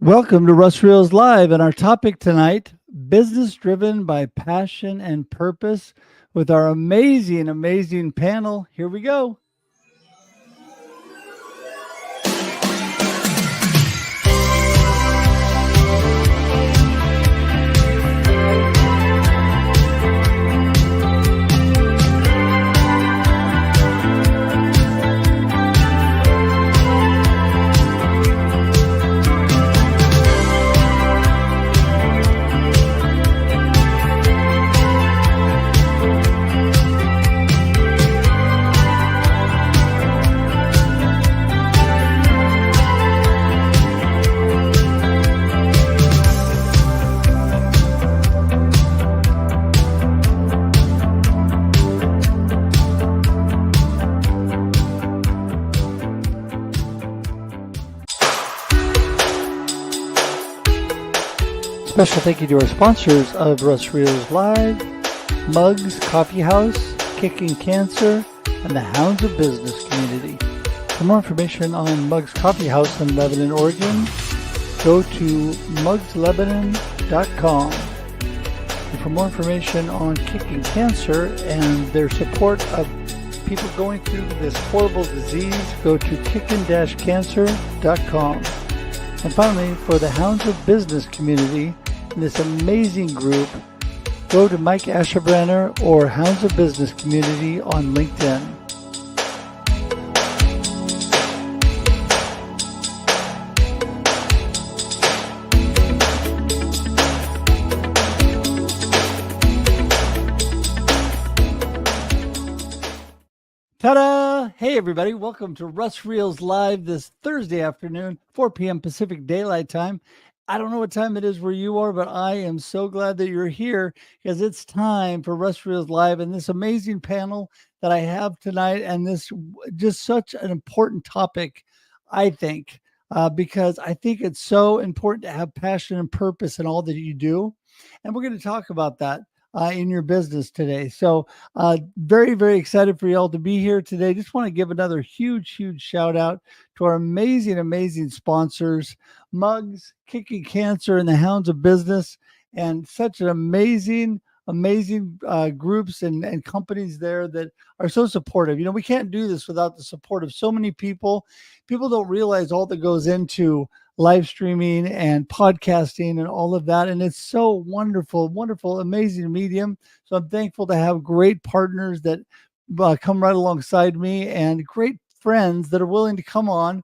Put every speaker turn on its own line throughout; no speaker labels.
Welcome to Russ Reels Live, and our topic tonight, business driven by passion and purpose, with our amazing panel. Here we go. Special thank you to our sponsors of Russ Reels Live, Mugs Coffee House, Kicking Cancer, and the Hounds of Business community. For more information on Mugs Coffee House in Lebanon, Oregon, go to mugslebanon.com. And for more information on Kicking Cancer and their support of people going through this horrible disease, go to kicking-cancer.com. And finally, for the Hounds of Business community, this amazing group, go to Mike Asherbrenner or Hounds of Business Community on LinkedIn. Ta-da! Hey everybody, welcome to Russ Reels Live this Thursday afternoon, 4 p.m. Pacific Daylight Time. I don't know what time it is where you are, but I am so glad that you're here because it's time for Russ Reels Live and this amazing panel that I have tonight, and this just such an important topic, I think, because I think it's so important to have passion and purpose in all that you do. And we're going to talk about that in your business today. So very, very excited for y'all to be here today. Just want to give another huge shout out to our amazing sponsors, Mugs, Kicking Cancer, and the Hounds of Business, and such an amazing groups and companies there that are so supportive. You know, we can't do this without the support of so many people. People don't realize all that goes into live streaming and podcasting and all of that. And it's so wonderful, amazing medium. So I'm thankful to have great partners that come right alongside me and great friends that are willing to come on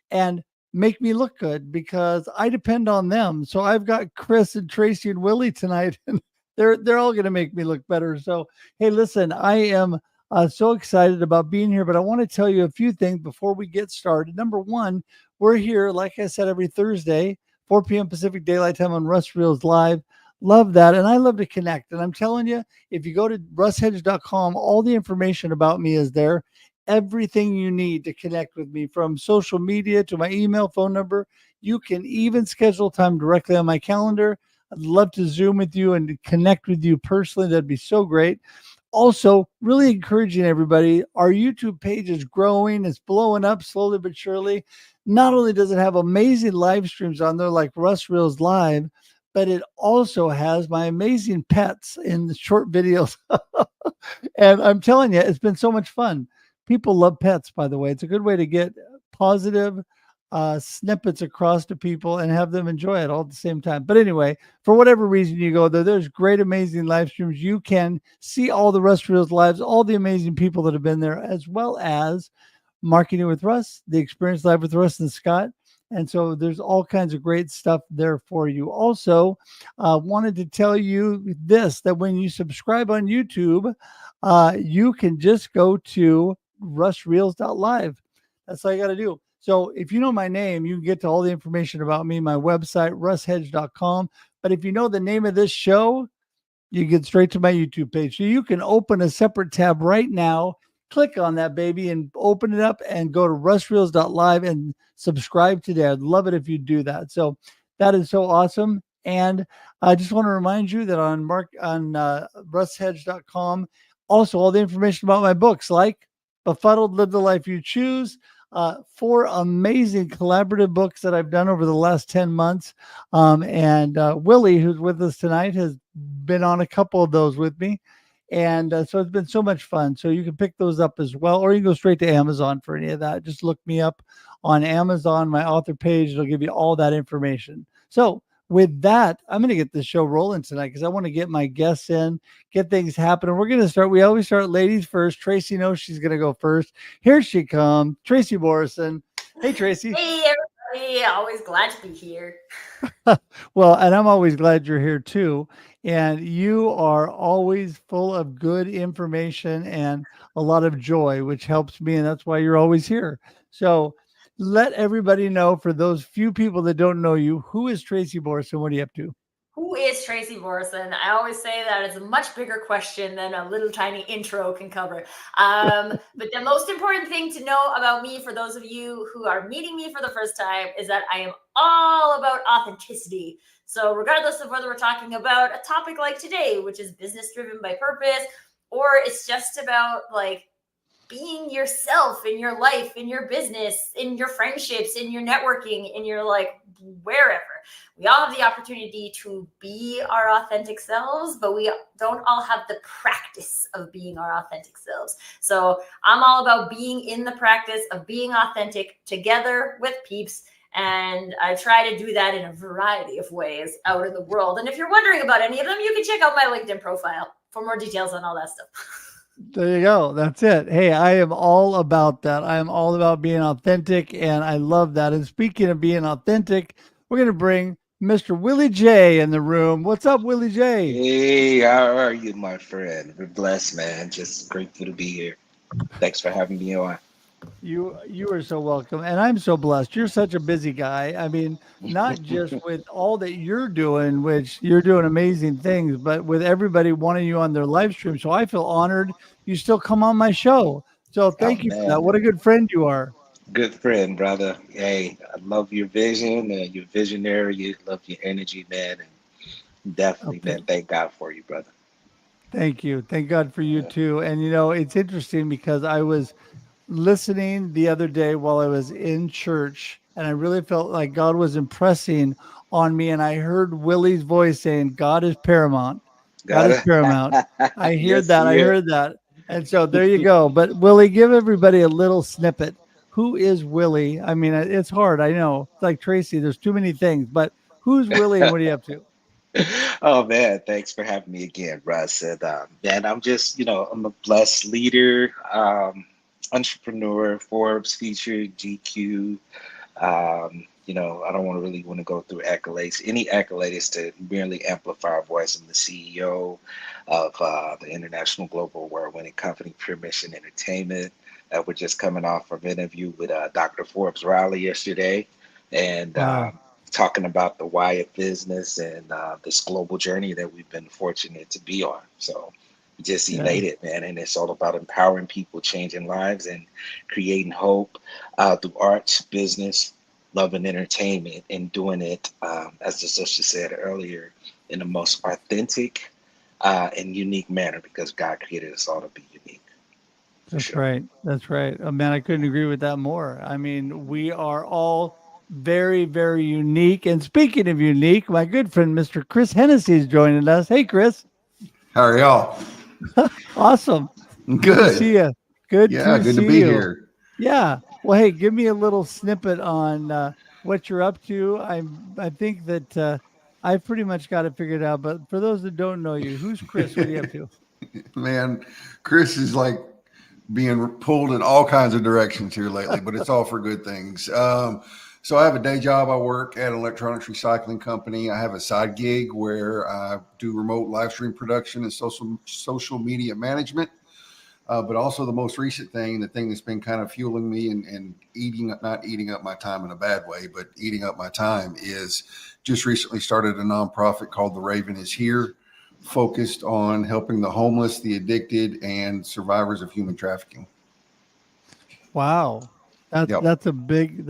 and make me look good because I depend on them. So I've got Chris and Tracy and Willie tonight, and they're all going to make me look better. So, hey, listen, I am so excited about being here, but I want to tell you a few things before we get started. Number one, we're here, like I said, every Thursday, 4 p.m. Pacific Daylight Time on Russ Reels Live. Love that. And I love to connect. And I'm telling you, if you go to russhedge.com, all the information about me is there. Everything you need to connect with me, from social media to my email, phone number. You can even schedule time directly on my calendar. I'd love to Zoom with you and connect with you personally. That'd be so great. Also, really encouraging everybody, our YouTube page is growing. It's blowing up slowly but surely. Not only does it have amazing live streams on there like Russ Reels Live, but it also has my amazing pets in the short videos. And I'm telling you, it's been so much fun. People love pets, by the way. It's a good way to get positive snippets across to people and have them enjoy it all at the same time. But anyway, for whatever reason you go there, there's great, amazing live streams. You can see all the Russ Reels Lives, all the amazing people that have been there, as well as Marketing with Russ, the Experience Live with Russ and Scott. And so there's all kinds of great stuff there for you. Also, wanted to tell you this, that when you subscribe on YouTube, you can just go to russreels.live. That's all you got to do. So if you know my name, you can get to all the information about me, my website, russhedge.com. But if you know the name of this show, you get straight to my YouTube page. So you can open a separate tab right now, click on that baby and open it up and go to russreels.live and subscribe today. I'd love it if you do that. So that is so awesome. And I just want to remind you that on russhedge.com, also all the information about my books, like Befuddled, Live the Life You Choose, 4 amazing collaborative books that I've done over the last 10 months. And Willie, who's with us tonight, has been on a couple of those with me. And so it's been so much fun. So you can pick those up as well, or you can go straight to Amazon for any of that. Just look me up on Amazon, my author page. It'll give you all that information. So with that, I'm going to get this show rolling tonight because I want to get my guests in, get things happening. We're going to start. We always start ladies first. Tracy knows she's going to go first. Here she comes, Tracy Borreson. Hey, Tracy.
Hey, everybody. Always glad to be here.
Well, and I'm always glad you're here too. And you are always full of good information and a lot of joy, which helps me. And that's why you're always here. So let everybody know, for those few people that don't know you, who is Tracy Borreson? What are you up to?
Who is Tracy Borreson? I always say that it's a much bigger question than a little tiny intro can cover. But the most important thing to know about me, for those of you who are meeting me for the first time, is that I am all about authenticity. So regardless of whether we're talking about a topic like today, which is business driven by purpose, or it's just about like being yourself in your life, in your business, in your friendships, in your networking, in your like wherever. We all have the opportunity to be our authentic selves, but we don't all have the practice of being our authentic selves. So I'm all about being in the practice of being authentic together with peeps. And I try to do that in a variety of ways out in the world. And if you're wondering about any of them, you can check out my LinkedIn profile for more details on all that stuff.
There you go. That's it. Hey, I am all about that. I am all about being authentic, and I love that. And speaking of being authentic, we're going to bring Mr. Willie J in the room. What's up, Willie J?
Hey, how are you, my friend? We're blessed, man. Just grateful to be here. Thanks for having me on.
You are so welcome, and I'm so blessed. You're such a busy guy. I mean, not just with all that you're doing, which you're doing amazing things, but with everybody wanting you on their live stream. So I feel honored you still come on my show. So
Oh,
thank you for that.
man.
What a good friend you are.
Good friend, brother. Hey, I love your vision. You're visionary. You love your energy, man. And
Oh,
definitely, man, thank God for you, brother.
thank you. Thank God for you
Yeah.
too. And it's interesting because I was listening the other day while I was in church, and I really felt like God was impressing on me. And I heard Willie's voice saying, God is paramount. God
Got
is paramount.
it?
I heard
Yes,
that. I
yeah.
heard that. And so there you go. But Willie, give everybody a little snippet. Who is Willie? I mean, it's hard. I know. It's like Tracy, there's too many things, but who's Willie and what are you up to?
Oh man, thanks for having me again, Russ. And man, I'm just, I'm a blessed leader, entrepreneur, Forbes featured, GQ. I don't really want to go through accolades. Any accolades to merely amplify our voice. I'm the CEO of the international global award-winning company Pure Mission Entertainment. We're just coming off of an interview with Dr. Forbes Riley yesterday, and
Wow.
talking about the why of business and this global journey that we've been fortunate to be on. So just
Yeah.
elated, man. And it's all about empowering people, changing lives, and creating hope through arts, business, love, and entertainment, and doing it, as the sister said earlier, in the most authentic and unique manner, because God created us all to be unique, for
That's
sure.
right. That's right. Oh, man, I couldn't agree with that more. I mean, we are all very, very unique. And speaking of unique, my good friend, Mr. Chris Hennessy is joining us. Hey, Chris.
How are y'all?
Awesome. Good to
Good.
see you. Good
Yeah,
to
good to
see
be
you.
here.
Yeah. Well, hey, give me a little snippet on what you're up to. I think that I've pretty much got it figured out. But for those that don't know you, who's Chris? What are you up to?
Man, Chris is like being pulled in all kinds of directions here lately, but it's all for good things. So I have a day job. I work at an electronics recycling company. I have a side gig where I do remote live stream production and social media management. But also the most recent thing, the thing that's been kind of fueling me and not eating up my time in a bad way, but eating up my time, is just recently started a nonprofit called The Raven Is Here, focused on helping the homeless, the addicted, and survivors of human trafficking.
Wow.
Yep.
That's a big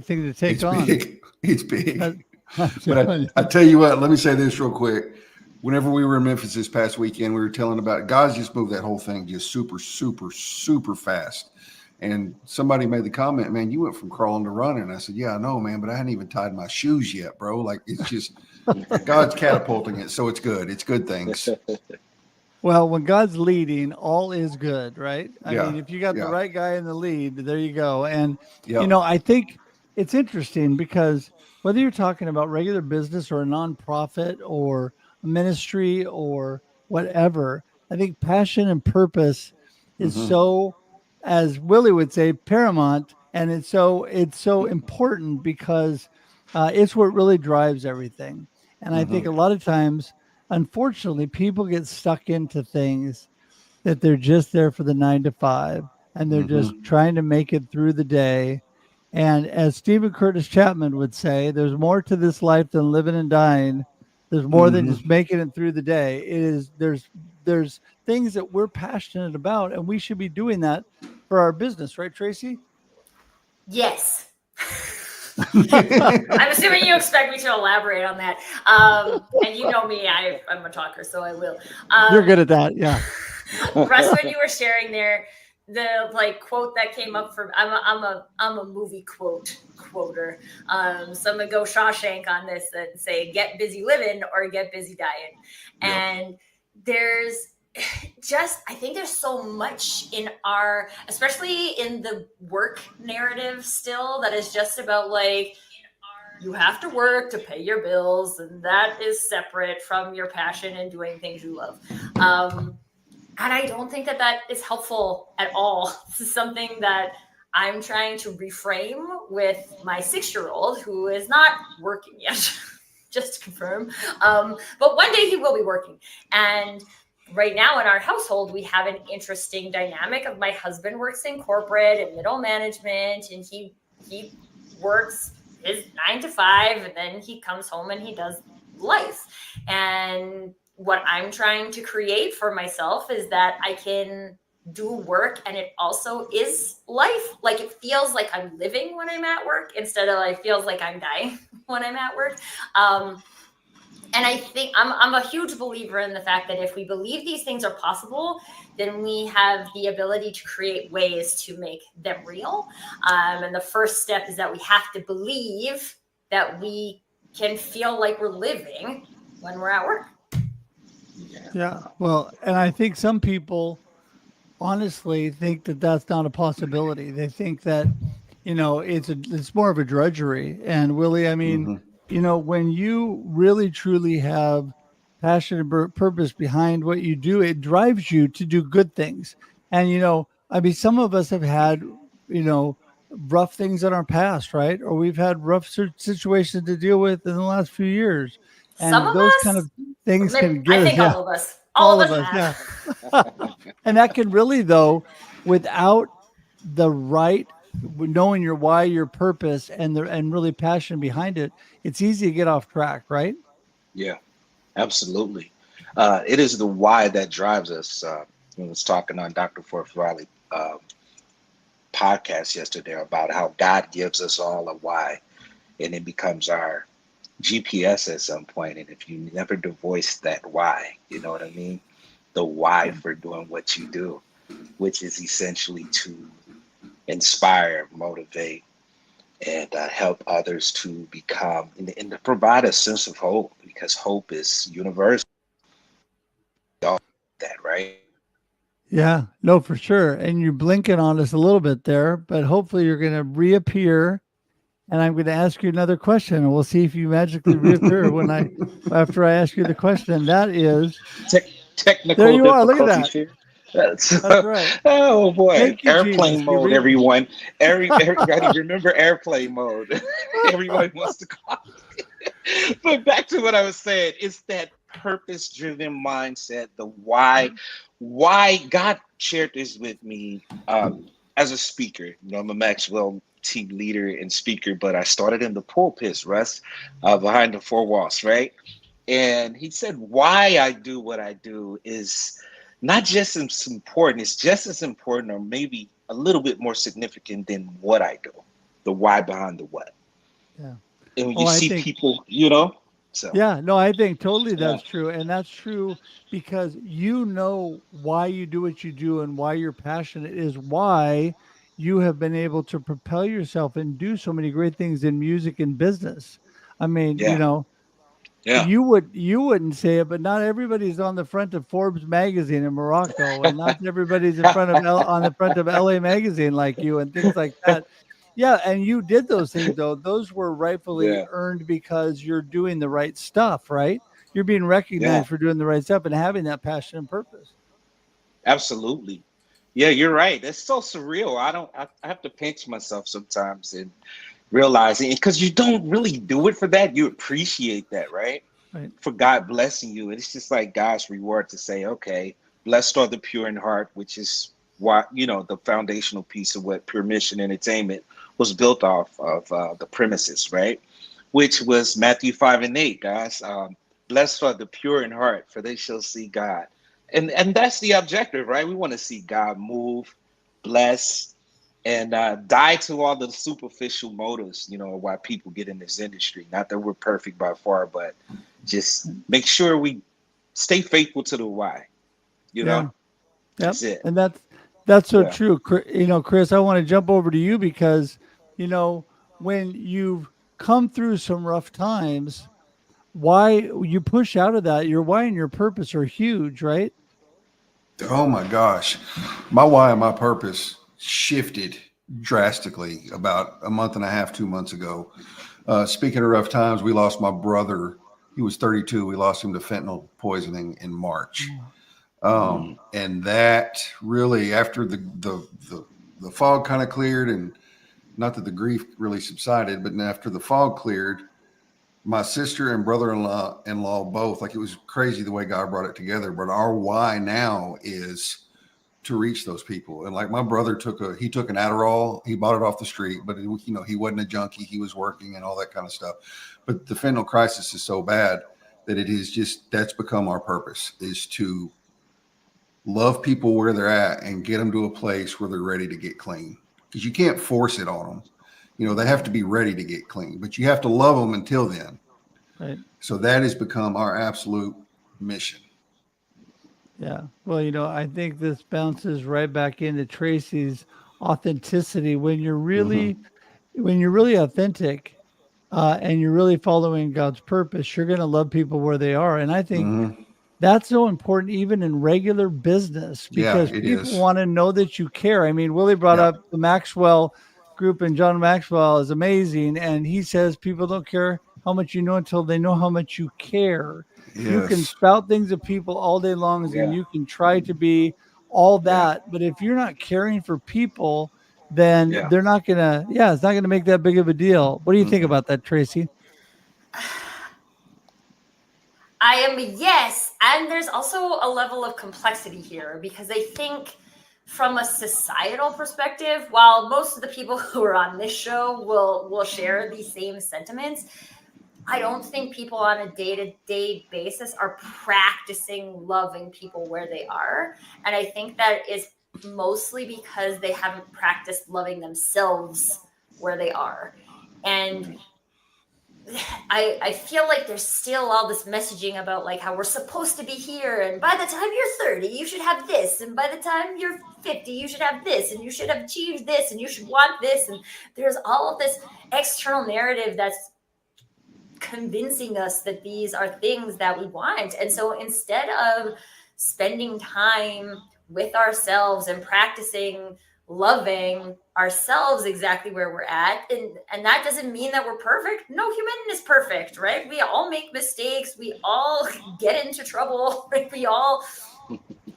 thing to take
It's
on.
big. It's
That,
big.
I'm
But
telling
I
you.
tell you what, let me say this real quick. Whenever we were in Memphis this past weekend, we were telling about God's just moved that whole thing just super, super, super fast. And somebody made the comment, man, you went from crawling to running. I said, yeah, I know, man, but I hadn't even tied my shoes yet, bro. Like, it's just God's catapulting it. So it's good. It's good things.
Well, when God's leading, all is good, right? I
Yeah.
mean, if you got the
Yeah.
right guy in the lead, there you go. And,
Yep.
I think it's interesting because whether you're talking about regular business or a nonprofit or a ministry or whatever, I think passion and purpose is
Mhm.
so, as Willie would say, paramount. And it's so important because it's what really drives everything. And I think
Mhm.
a lot of times, unfortunately, people get stuck into things that they're just there for the 9 to 5 and they're just
Mhm.
trying to make it through the day. And as Stephen Curtis Chapman would say, there's more to this life than living and dying. There's more than just
Mhm.
making it through the day. It is there's things that we're passionate about and we should be doing that for our business, right, Tracy?
Yes. I'm assuming you expect me to elaborate on that. And you know me, I'm a talker, so I will.
You're good at that, yeah.
Russ, when you were sharing there, the quote that came up from I'm a movie quoter. So I'm gonna go Shawshank on this and say get busy living or get busy dying.
Yep.
And there's I think there's so much in especially in the work narrative still, that is just about you have to work to pay your bills, and that is separate from your passion and doing things you love. And I don't think that is helpful at all. This is something that I'm trying to reframe with my 6-year-old who is not working yet, just to confirm. But one day he will be working. And right now in our household, we have an interesting dynamic of my husband works in corporate and middle management, and he works his 9 to 5, and then he comes home and he does life. And what I'm trying to create for myself is that I can do work and it also is life. Like, it feels like I'm living when I'm at work instead of feels like I'm dying when I'm at work. And I think I'm a huge believer in the fact that if we believe these things are possible, then we have the ability to create ways to make them real. And the first step is that we have to believe that we can feel like we're living when we're at work.
Yeah. Well, and I think some people honestly think that that's not a possibility. They think that, it's more of a drudgery. And Willie, I mean,
Mhm.
when you really truly have passion and purpose behind what you do, it drives you to do good things. And, I mean, some of us have had, rough things in our past, right? Or we've had rough situations to deal with in the last few years.
Some
And
of
those kind
us,
of things can
I
get us,
think
yeah,
all of us,
all
all of
of
us
us, yeah.
have.
And that can really, though, without the right knowing your why, your purpose, and really passion behind it, it's easy to get off track, right?
Yeah, absolutely. It is the why that drives us. I was talking on Dr. Forth Riley podcast yesterday about how God gives us all a why, and it becomes our GPS at some point. And if you never voice that why, you know what I mean? The why for doing what you do, which is essentially to inspire, motivate, and help others to become and to provide a sense of hope, because hope is universal. All that, right?
Yeah, no, for sure. And you're blinking on us a little bit there, but hopefully you're going to reappear. And I'm going to ask you another question, and we'll see if you magically reappear after I ask you the question. That is, there
Technical
you are. Look at
difficulties
that.
here. That's,
That's right.
oh boy,
Thank you, Jesus.
airplane mode, everyone. Everybody remember airplane mode. Everyone wants to call. But back to what I was saying, it's that purpose-driven mindset, the why. Why God shared this with me as a speaker. I'm a Maxwell team leader and speaker, but I started in the pulpit, Russ, behind the four walls, right? And he said, why I do what I do is not just as important, it's just as important, or maybe a little bit more significant than what I do, the why behind the what.
Yeah.
And when
Oh,
you
I
see
think
people, so
Yeah, no, I think totally
yeah,
that's true. And that's true because you know why you do what you do and why you're passionate is why you have been able to propel yourself and do so many great things in music and business. I mean,
Yeah. Yeah.
you wouldn't say it, but not everybody's on the front of Forbes magazine in Morocco, and not everybody's in front of on the front of LA magazine like you, and things like that. Yeah, and you did those things though. Those were rightfully
Yeah.
earned because you're doing the right stuff, right? You're being
Yeah.
recognized for doing the right stuff and having that passion and purpose.
Absolutely. Yeah, you're right. It's so surreal. I have to pinch myself sometimes and realizing, because you don't really do it for that. You appreciate that, right?
Right.
For God blessing you. And it's just like God's reward to say, okay, blessed are the pure in heart, which is what, the foundational piece of what Pure Mission Entertainment was built off of, the premises, right? Which was Matthew 5:8, guys. Blessed are the pure in heart, for they shall see God. And that's the objective, right? We want to see God move, bless, and die to all the superficial motives, why people get in this industry. Not that we're perfect by far, but just make sure we stay faithful to the why.
Yeah. Yep.
That's it.
And that's so
Yeah.
true. Chris, I want to jump over to you because, when you've come through some rough times, why you push out of that, your why and your purpose are huge, right?
Oh my gosh. My why and my purpose shifted drastically about a month and a half, 2 months ago. Speaking of rough times, we lost my brother. He was 32. We lost him to fentanyl poisoning in March. And that really, after the fog kind of cleared, and not that the grief really subsided, but after the fog cleared, my sister and brother-in-law both, like, it was crazy the way God brought it together. But our why now is to reach those people. And like, my brother took an Adderall. He bought it off the street, but he wasn't a junkie. He was working and all that kind of stuff. But the fentanyl crisis is so bad that that's become our purpose, is to love people where they're at and get them to a place where they're ready to get clean. Because you can't force it on them. They have to be ready to get clean, but you have to love them until then.
Right.
So that has become our absolute mission.
Yeah. Well, I think this bounces right back into Tracy's authenticity. When you're really authentic, and you're really following God's purpose, you're going to love people where they are. And I think that's so important, even in regular business, because
it
people
is.
want to know that you care. I mean, Willie brought up the Maxwell group, and John Maxwell is amazing. And he says people don't care how much you know until they know how much you care.
Yes.
You can spout things at people all day long, and you can try to be all that. But if you're not caring for people, then they're not going to, it's not going to make that big of a deal. What do you think about that, Tracy?
I am yes, and there's also a level of complexity here, because I think from a societal perspective, while most of the people who are on this show will share these same sentiments, I don't think people on a day-to-day basis are practicing loving people where they are. And I think that is mostly because they haven't practiced loving themselves where they are. And I feel like there's still all this messaging about like how we're supposed to be here, and by the time you're 30 you should have this, and by the time you're 50 you should have this, and you should have achieved this, and you should want this, and there's all of this external narrative that's convincing us that these are things that we want. And so instead of spending time with ourselves and practicing loving ourselves exactly where we're at, and that doesn't mean that we're perfect. No human is perfect, right? We all make mistakes, we all get into trouble, right? We all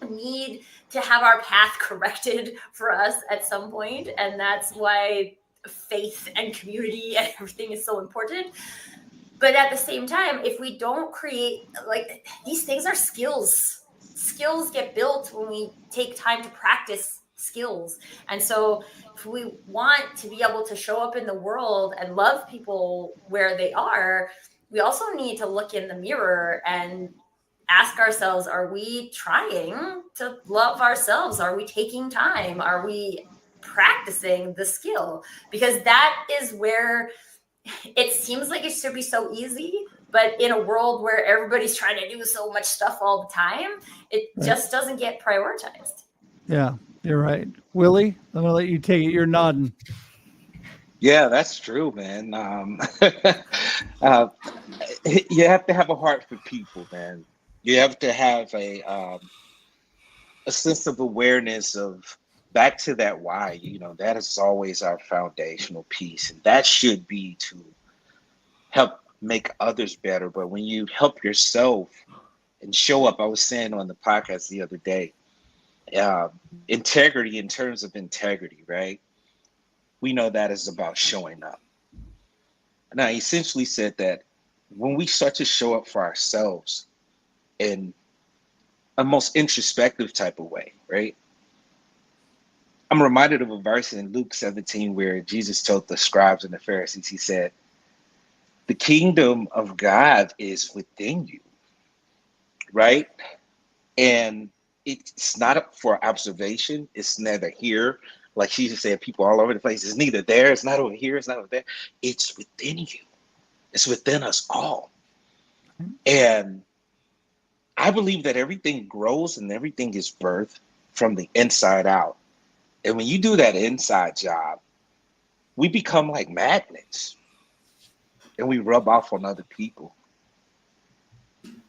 need to have our path corrected for us at some point, and that's why faith and community and everything is so important. But at the same time, if we don't create, like, these things are skills get built when we take time to practice skills. And so if we want to be able to show up in the world and love people where they are, we also need to look in the mirror and ask ourselves, are we trying to love ourselves? Are we taking time? Are we practicing the skill? Because that is where it seems like it should be so easy, but in a world where everybody's trying to do so much stuff all the time, it just doesn't get prioritized.
Yeah. You're right. Willie, I'm going to let you take it. You're nodding.
Yeah, that's true, man. Uh, you have to have a heart for people, man. You have to have a sense of awareness of back to that why. You know, that is always our foundational piece, and that should be to help make others better. But when you help yourself and show up, I was saying on the podcast the other day, uh, integrity in terms of integrity, right? We know that is about showing up. And I essentially said that when we start to show up for ourselves in a most introspective type of way, right? I'm reminded of a verse in Luke 17 where Jesus told the scribes and the Pharisees, he said, the kingdom of God is within you, right? And it's not up for observation. It's neither here, like Jesus said, people all over the place. It's neither there, it's not over here, it's not over there. It's within you. It's within us all. And I believe that everything grows and everything is birthed from the inside out. And when you do that inside job, we become like magnets and we rub off on other people.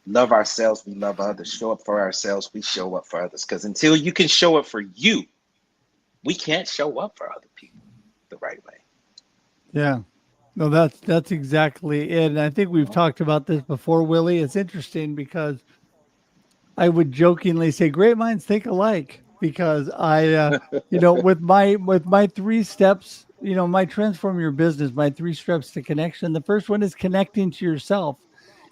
Love ourselves, we love others. Show up for ourselves, we show up for others. Because until you can show up for you, we can't show up for other people the right way.
Yeah. No, that's exactly it. And I think we've talked about this before, Willie. It's interesting because I would jokingly say great minds think alike because with my 3 steps, my transform your business, my 3 steps to connection. The first one is connecting to yourself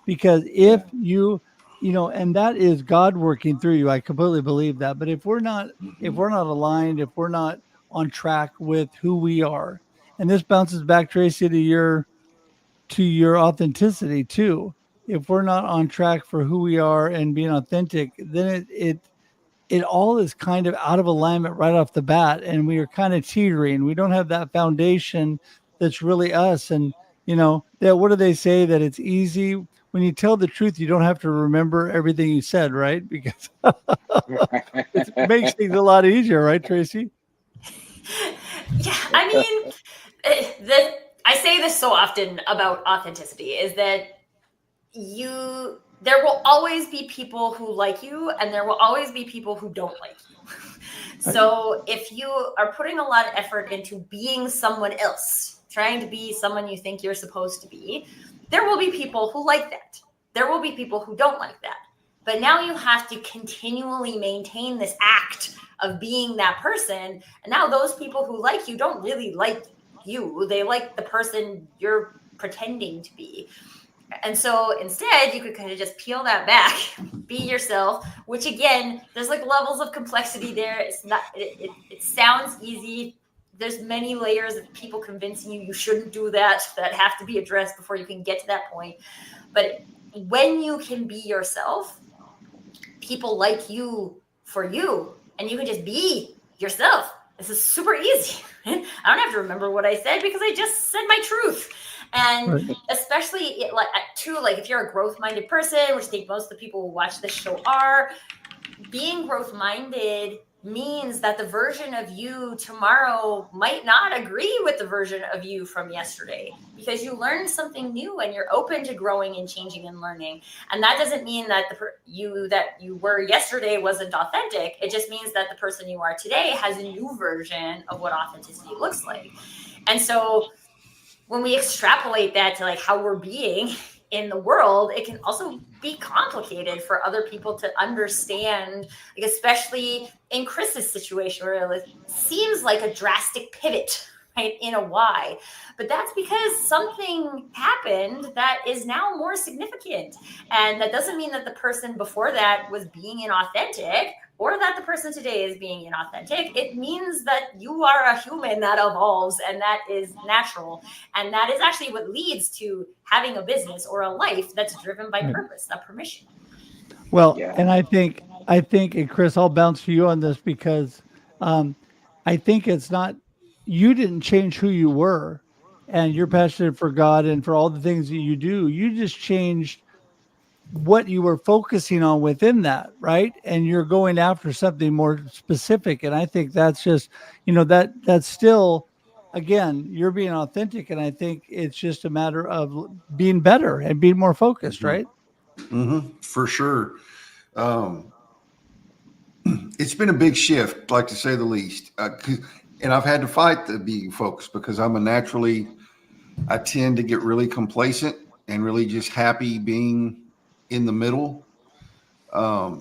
because if and that is God working through you. I completely believe that. But if we're not aligned, if we're not on track with who we are, and this bounces back, Tracy, to your authenticity too. If we're not on track for who we are and being authentic, then it all is kind of out of alignment right off the bat, and we are kind of teetering. We don't have that foundation that's really us. And that what do they say, that it's easy when you tell the truth, you don't have to remember everything you said, right? Because it makes things a lot easier, right, Tracy?
Yeah, I mean, I say this so often about authenticity is that there will always be people who like you and there will always be people who don't like you. So if you are putting a lot of effort into being someone else, trying to be someone you think you're supposed to be, there will be people who like that. There will be people who don't like that. But now you have to continually maintain this act of being that person. And now those people who like you don't really like you. They like the person you're pretending to be. And so instead, you could kind of just peel that back, be yourself, which again, there's like levels of complexity there. It's not, it sounds easy. There's many layers of people convincing you shouldn't do that have to be addressed before you can get to that point. But when you can be yourself, people like you for you, and you can just be yourself. This is super easy. I don't have to remember what I said because I just said my truth. And especially if you're a growth-minded person, which I think most of the people who watch this show are, being growth-minded means that the version of you tomorrow might not agree with the version of you from yesterday because you learned something new and you're open to growing and changing and learning. And that doesn't mean that you were yesterday wasn't authentic. It just means that the person you are today has a new version of what authenticity looks like. And so when we extrapolate that to like how we're being in the world, it can also be complicated for other people to understand, like especially in Chris's situation where it seems like a drastic pivot, right, in a why. But that's because something happened that is now more significant. And that doesn't mean that the person before that was being inauthentic or that the person today is being inauthentic. It means that you are a human that evolves and that is natural. And that is actually what leads to having a business or a life that's driven by purpose, that permission.
Well, and I think, and Chris, I'll bounce for you on this because I think it's not, you didn't change who you were and you're passionate for God and for all the things that you do. You just changed what you were focusing on within that, right? And you're going after something more specific. And I think that's just, that's still, again, you're being authentic. And I think it's just a matter of being better and being more focused, right?
For sure. It's been a big shift, like to say the least. And I've had to fight the being focused because I tend to get really complacent and really just happy being in the middle. But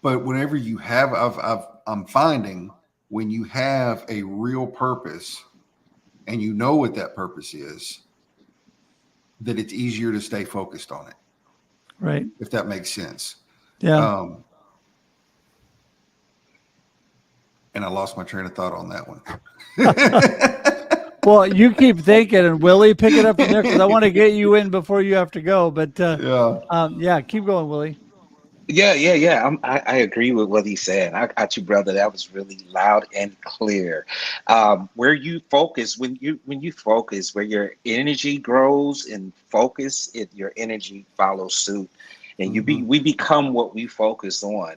whenever you have, I'm finding when you have a real purpose and you know what that purpose is, that it's easier to stay focused on it.
Right.
If that makes sense.
Yeah.
And I lost my train of thought on that one.
Well, you keep thinking, and Willie, pick it up from there because I want to get you in before you have to go. But keep going, Willie.
Yeah. I agree with what he said. I got you, brother. That was really loud and clear. Where you focus, when you focus, where your energy grows and focus, your energy follows suit, and we become what we focus on.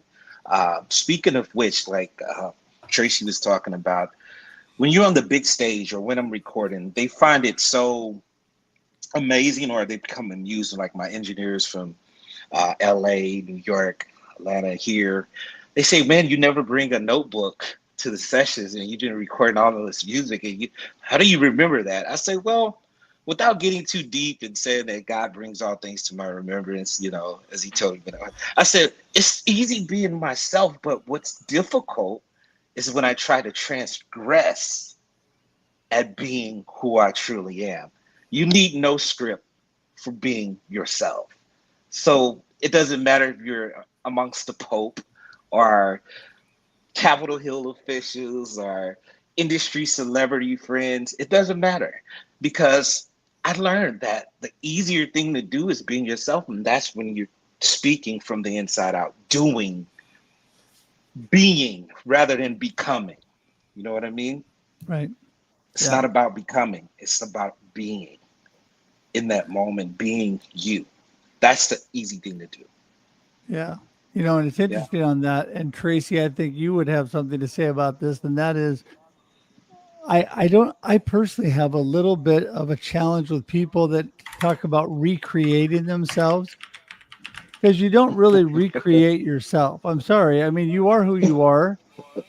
Speaking of which, like Tracy was talking about, when you're on the big stage or when I'm recording, they find it so amazing, or they become amused. Like my engineers from LA, New York, Atlanta, here, they say, "Man, you never bring a notebook to the sessions, and you've been recording all of this music. And how do you remember that?" I say, well, without getting too deep and saying that God brings all things to my remembrance, as He told me. I said it's easy being myself, but what's difficult is when I try to transgress at being who I truly am. You need no script for being yourself. So it doesn't matter if you're amongst the Pope or Capitol Hill officials or industry celebrity friends. It doesn't matter, because I learned that the easier thing to do is being yourself. And that's when you're speaking from the inside out, being rather than becoming. You know what I mean?
Right.
It's not about becoming. It's about being in that moment, being you. That's the easy thing to do.
Yeah. And it's interesting on that. And Tracy, I think you would have something to say about this, and that is, I personally have a little bit of a challenge with people that talk about recreating themselves, because you don't really recreate yourself. I'm sorry. I mean, you are who you are.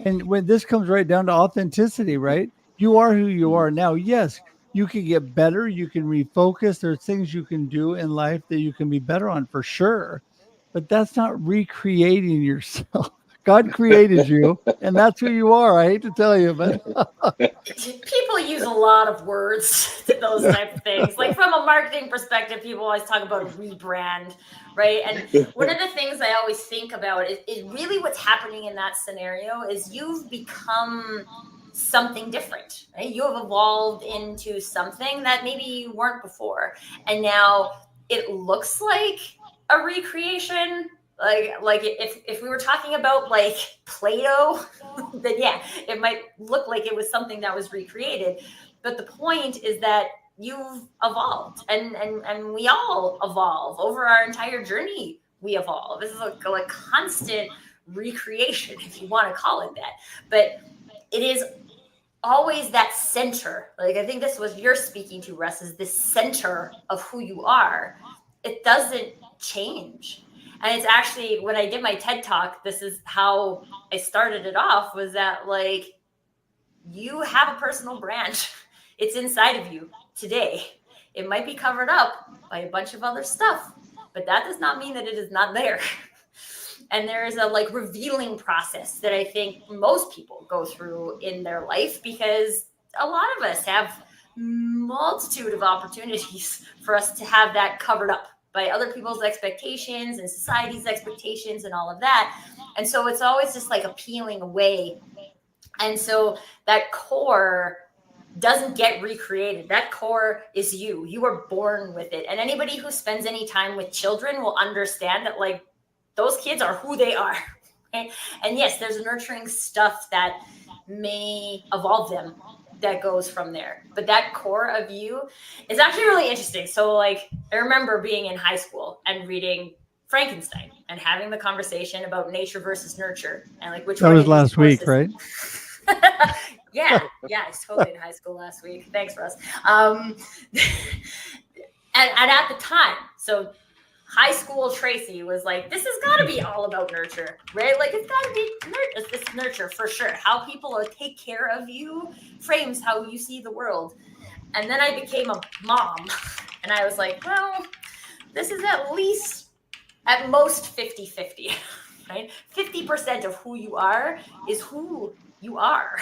And when this comes right down to authenticity, right? You are who you are. Now, yes, you can get better. You can refocus. There's things you can do in life that you can be better on for sure. But that's not recreating yourself. God created you, and that's who you are. I hate to tell you, but
people use a lot of words to those type of things. Like from a marketing perspective, people always talk about a rebrand, right? And one of the things I always think about is really what's happening in that scenario is you've become something different, right? You have evolved into something that maybe you weren't before. And now it looks like a recreation. Like if we were talking about like Play-Doh, then yeah, it might look like it was something that was recreated. But the point is that you've evolved, and we all evolve over our entire journey. We evolve. This is a constant recreation, if you want to call it that. But it is always that center. Like I think this was you're speaking to, Russ, is this center of who you are. It doesn't change. And it's actually, when I did my TED Talk, this is how I started it off, was that like, you have a personal brand. It's inside of you today. It might be covered up by a bunch of other stuff, but that does not mean that it is not there. And there is a revealing process that I think most people go through in their life, because a lot of us have multitude of opportunities for us to have that covered up by other people's expectations and society's expectations and all of that. And so it's always just peeling away. And so that core doesn't get recreated. That core is you. You were born with it. And anybody who spends any time with children will understand that those kids are who they are. Right? And yes, there's nurturing stuff that may evolve them. that goes from there. But that core of you is actually really interesting. So like, I remember being in high school and reading Frankenstein and having the conversation about nature versus nurture and like which
That
one
was
of these
last week,
forces.
right?
Yeah, I was totally in high school last week. Thanks, Russ. And at the time, so high school Tracy was like, this has got to be all about nurture, right? Like it's got to be this nurture for sure. How people take care of you frames how you see the world. And then I became a mom, and I was like, well, this is at most 50-50, right? 50% of who you are is who you are.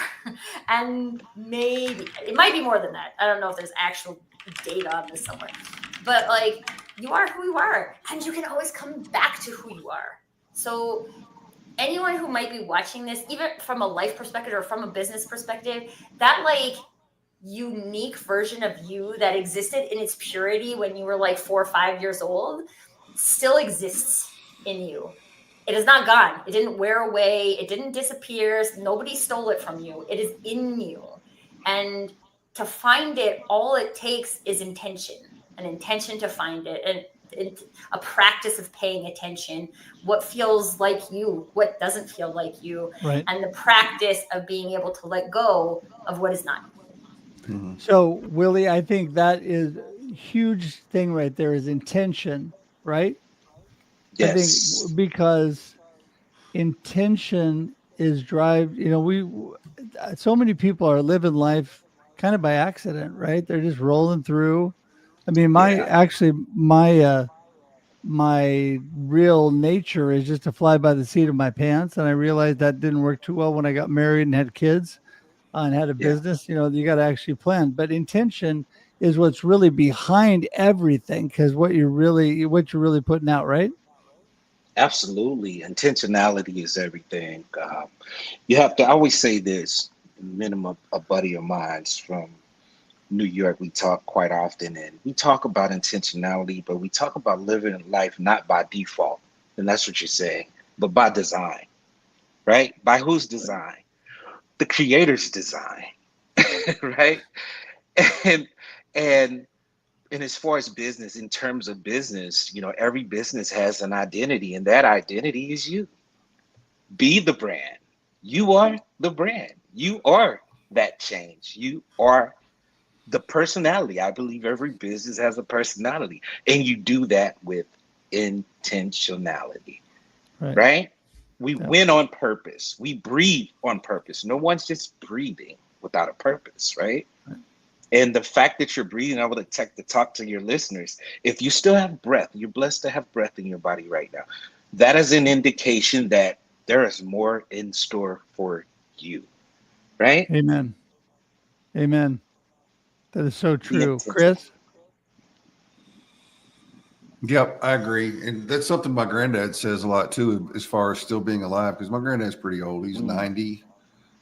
And maybe it might be more than that. I don't know if there's actual data on this somewhere, but like you are who you are, and you can always come back to who you are. So anyone who might be watching this, even from a life perspective or from a business perspective, that like unique version of you that existed in its purity when you were like 4 or 5 years old still exists in you. It is not gone. It didn't wear away. It didn't disappear. Nobody stole it from you. It is in you. And to find it, all it takes is intention, an intention to find it, and a practice of paying attention, what feels like you, what doesn't feel like you,
Right.
and the practice of being able to let go of what is not.
So, Willie, I think that is a huge thing right there is intention, right? I think
Yes.
because intention is drive, so many people are living life kind of by accident, right? They're just rolling through. I mean,
Yeah.
my real nature is just to fly by the seat of my pants. And I realized that didn't work too well when I got married and had kids and had a
Yeah.
business. You got to actually plan. But intention is what's really behind everything, because what you're really putting out, right?
Absolutely. Intentionality is everything. You have to I always say this, minimum a buddy of mine's from New York, we talk quite often, and we talk about intentionality, but we talk about living life not by default. And that's what you're saying, but by design, right? By whose design? The creator's design, right? And and and as far as business, in terms of business, every business has an identity, and that identity is you. Be the brand. You are the brand. You are that change. You are the personality. I believe every business has a personality, and you do that with intentionality,
Right.
right? We
Yeah.
win on purpose. We breathe on purpose. No one's just breathing without a purpose, right? And the fact that you're breathing, I would like to talk to your listeners. If you still have breath, you're blessed to have breath in your body right now. That is an indication that there is more in store for you, right?
Amen. Amen. That is so
Be
true.
intentional.
Chris?
Yep, I agree. And that's something my granddad says a lot too, as far as still being alive, because my granddad's pretty old. He's 90.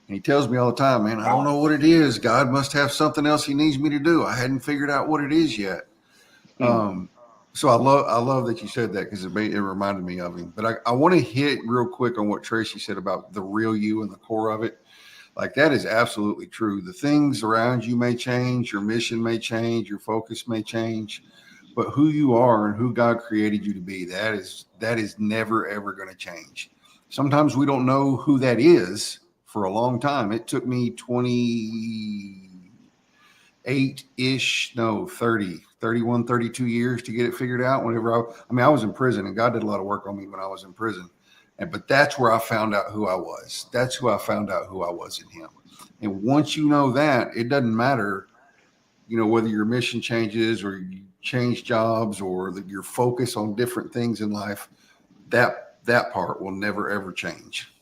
And he tells me all the time, man, I don't know what it is. God must have something else he needs me to do. I hadn't figured out what it is yet. So I love that you said that, because it reminded me of him. But I want to hit real quick on what Tracy said about the real you and the core of it. Like, that is absolutely true. The things around you may change, your mission may change, your focus may change, but who you are and who God created you to be, that is never, ever going to change. Sometimes we don't know who that is for a long time. It took me 31, 32 years to get it figured out. Whenever I was in prison, and God did a lot of work on me when I was in prison. But that's where I found out who I was. That's who I found out who I was in him. And once you know that, it doesn't matter, whether your mission changes or you change jobs or your focus on different things in life, that part will never, ever change.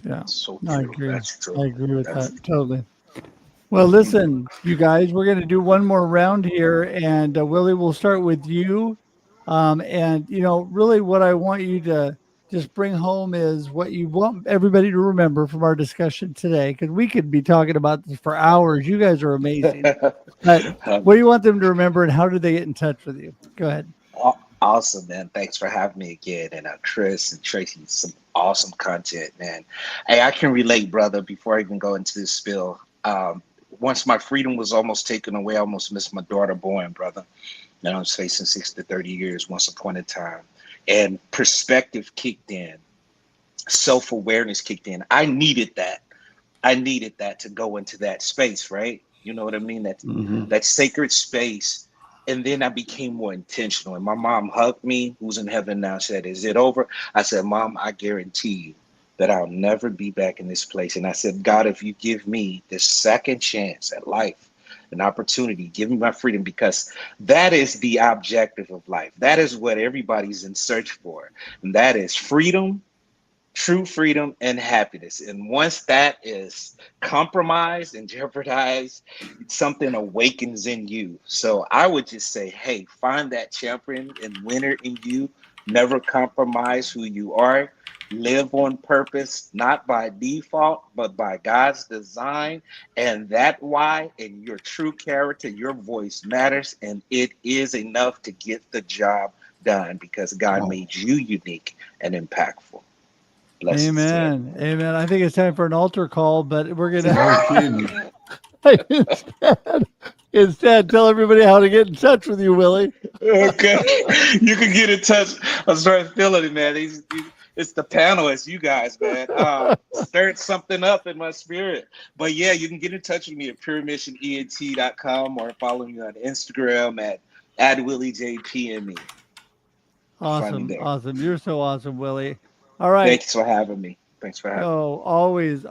Yeah.
So
No, I
true.
agree.
That's true.
I agree with
That's
that. Totally. Well, listen, you guys, we're going to do one more round here, and Willie, we'll start with you. And really what I want you to just bring home is what you want everybody to remember from our discussion today, because we could be talking about this for hours. You guys are amazing. But what do you want them to remember, and how do they get in touch with you? Go ahead.
awesome, man. Thanks for having me again. And Chris and Tracy, some awesome content, man. Hey, I can relate, brother, before I even go into this spill. once my freedom was almost taken away, I almost missed my daughter born, brother. And I was facing 60 to 30 years once upon a time. And perspective kicked in. Self-awareness kicked in. I needed that. I needed that to go into that space, right? You know what I mean? That sacred space. And then I became more intentional. And my mom hugged me, who's in heaven now, said, "Is it over?" I said, "Mom, I guarantee you that I'll never be back in this place." And I said, "God, if you give me this second chance at life, an opportunity, give me my freedom," because that is the objective of life. That is what everybody's in search for. And that is freedom, true freedom, and happiness. And once that is compromised and jeopardized, something awakens in you. So I would just say, hey, find that champion and winner in you. Never compromise who you are. Live on purpose, not by default, but by God's design. And that why in your true character, your voice matters. And it is enough to get the job done because God made you unique and impactful. Blessings.
Amen. Amen. I think it's time for an altar call, but we're going to.
No kidding.
Instead, tell everybody how to get in touch with you, Willie.
Okay. You can get in touch. I'm starting feeling it, man. It's the panel. It's you guys, man. Stirred something up in my spirit. But yeah, you can get in touch with me at puremissionent.com or follow me on Instagram at WillieJPME.
Awesome. Awesome. You're so awesome, Willie. All right.
Thanks for having me.
Oh, always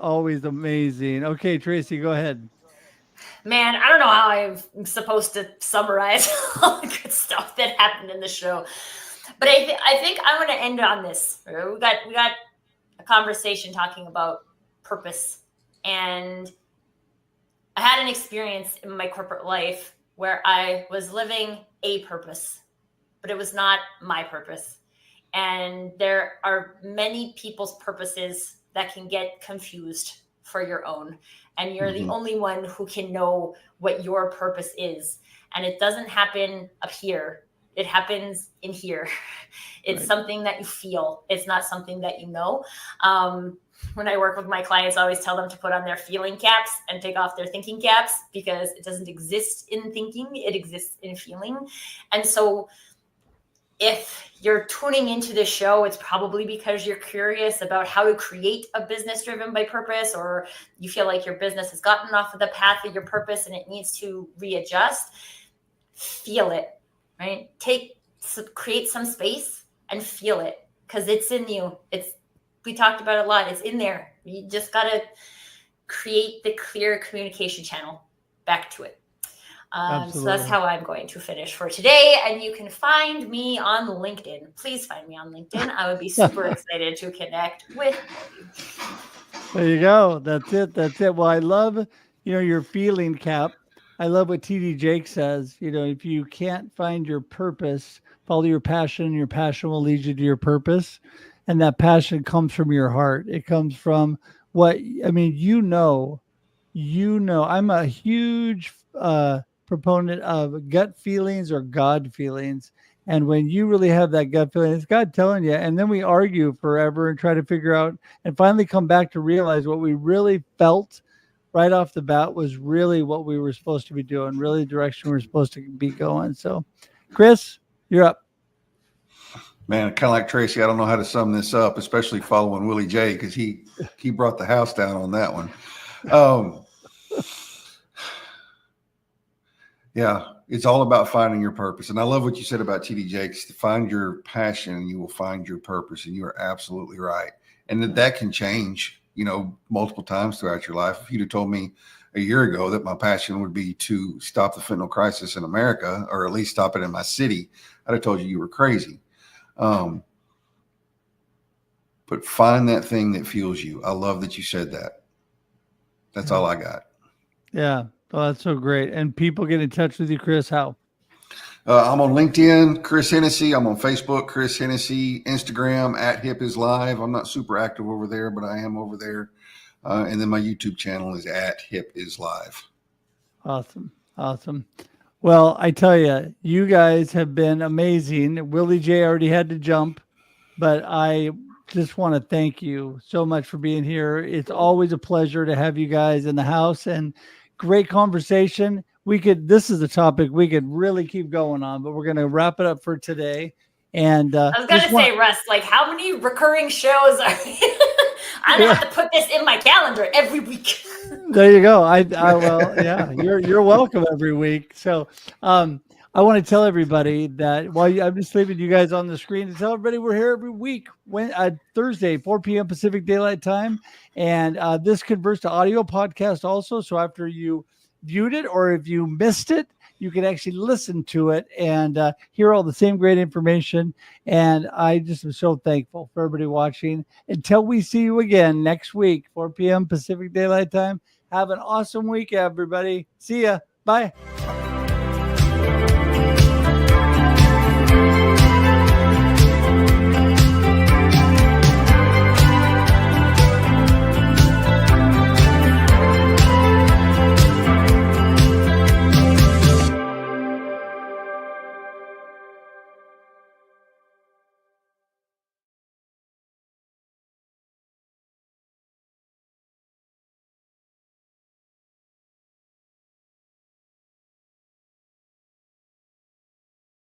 amazing. Okay, Tracy, go ahead.
Man, I don't know how I'm supposed to summarize all the good stuff that happened in the show, but I think I want to end on this. We got a conversation talking about purpose, and I had an experience in my corporate life where I was living a purpose, but it was not my purpose. And there are many people's purposes that can get confused for your own. And you're the only one who can know what your purpose is. And it doesn't happen up here. It happens in here. It's something that you feel. It's not something that you know. When I work with my clients, I always tell them to put on their feeling caps and take off their thinking caps because it doesn't exist in thinking. It exists in feeling. And so if you're tuning into this show, it's probably because you're curious about how to create a business driven by purpose, or you feel like your business has gotten off of the path of your purpose and it needs to readjust. Feel it, right? Create some space and feel it because it's in you. We talked about it a lot. It's in there. You just got to create the clear communication channel back to it. So that's how I'm going to finish for today. And you can find me on LinkedIn. Please find me on LinkedIn. I would be super excited to connect with you.
There you go. That's it. Well, I love, your feeling cap. I love what TD Jake says. If you can't find your purpose, follow your passion, and your passion will lead you to your purpose. And that passion comes from your heart. It comes from I'm a huge proponent of gut feelings or God feelings. And when you really have that gut feeling, it's God telling you. And then we argue forever and try to figure out and finally come back to realize what we really felt right off the bat was really what we were supposed to be doing, really the direction we're supposed to be going. So, Chris, you're up.
Man, kind of like Tracy, I don't know how to sum this up, especially following Willie J, because he brought the house down on that one. Yeah, it's all about finding your purpose. And I love what you said about TD Jakes. To find your passion, and you will find your purpose. And you are absolutely right. And that can change, multiple times throughout your life. If you'd have told me a year ago that my passion would be to stop the fentanyl crisis in America, or at least stop it in my city, I'd have told you were crazy. But find that thing that fuels you. I love that you said that. That's all I got.
Yeah. Oh, that's so great. And people get in touch with you, Chris, how?
I'm on LinkedIn, Chris Hennessy. I'm on Facebook, Chris Hennessy. Instagram, @HipIsLive. I'm not super active over there, but I am over there. And then my YouTube channel is @HipIsLive. Awesome.
Well, I tell you, you guys have been amazing. Willie J already had to jump, but I just want to thank you so much for being here. It's always a pleasure to have you guys in the house. And Great conversation. This is a topic we could really keep going on, but we're going to wrap it up for today. And
I was going to say, Russ, like, how many recurring shows are I'm going to have to put this in my calendar every week.
There you go. Well, yeah, you're welcome every week. So, I want to tell everybody that I'm just leaving you guys on the screen to tell everybody we're here every week, Thursday, 4 p.m. Pacific Daylight Time. And this converts to audio podcast also. So after you viewed it or if you missed it, you can actually listen to it and hear all the same great information. And I just am so thankful for everybody watching. Until we see you again next week, 4 p.m. Pacific Daylight Time. Have an awesome week, everybody. See ya. Bye.